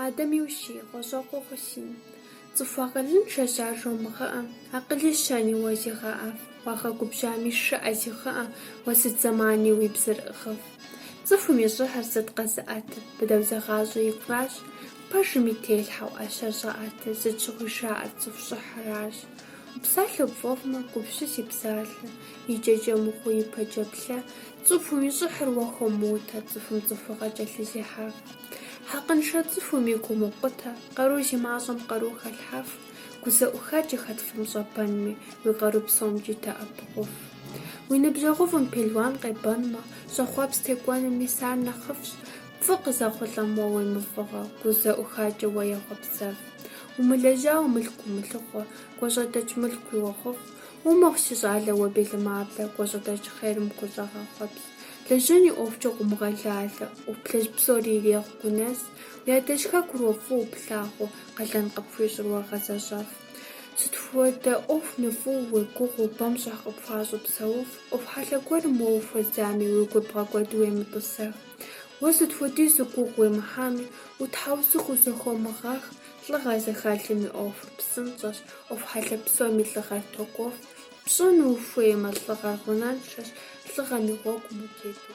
Адэми ущиигъо, щӀакъуэгъу син. Цӏыху акъылыншэщ ар жумыгъэӏэ, акъыли щэни уэ зигъэӏэ, уагъэгубжьами шыӏэ зигъэӏэ, уэ сыт зэмани уи бзэр ӏыгъыф. Цӏыхум и щӏыхьыр сыт къэзыӏэтыр, быдэу-зэгъащӏэ икуращ, пэжым и телъхьэу ӏэщэр щӏэӏэтыр, сыт щыгъуи жаӏэр цӏыху щӏыхьыращ. Упсалъэ пфӏэфӏмэ, гупсыс и псалъэ, икӏэкӏэ мыхъуу ипэкӏэ плъэ, цӏыхум и щӏыхьыр уэ хуомыутэ, цӏыхум цӏыхугъэ кӏэлъызехьэф. Хьэкъыншэ цӏыхум и гу мыукъутэ, къару зи мащӏэм къару хэлъхьэф, гузэӏухэкӏэ хэт фымыщӏэбэнми, уи къару псомкӏи тэӏэпыкъуф. Уи ныбжьэгъуфӏым пелуан къебэнмэ, щӏэхъуэпс текӏуэнум мис ар нэхъыфӏщ, фӏы къызэхъулӏэм уэ уемыфӏыгъэ, гузэӏухакӏэ уэ егъуэпсэф. Умылэжьауэ мылъку умылъыхъуэ, гуащӏэдэкӏ мылъку уохъуфӏ, умыгъу си щӏалэ уэ белымабэ, гуащӏэдэкӏ хъерым гущӏэгъэхъуэпс. Лэжьэн и ӏуэхукӏэ къыумыгъэлалэ, ӏуплъэжь псори ирегъу гунэс, уи адэжь хэкур уэфӏу уплъагъуу, къалэн къыпхуищӏыр уэгъэзэщӏэф. Сыт хуэдэ ӏуэху мыфӏыу уегугъуу, бэмщӏэхь къыпхуащӏу псэуф, ӏуэхухьэлъэ гуэрым уэ ухуэдзами, уи гур бгъэкӏуэду уемытӏысэх. Уэ сыт хуэдизу гугъу уемыхьами, утхьэусыху зыхуэмыгъэх, лӏыгъэ зэхэлъым и ӏуэхур псынщӏэщ, ӏуэхухьэлъэ псоми лӏыгъэр токӏуэф. Пщӏыну ухуеймэ, лӏыгъэр гъунэншэщ, лӏыгъэм и гъуэгум утету.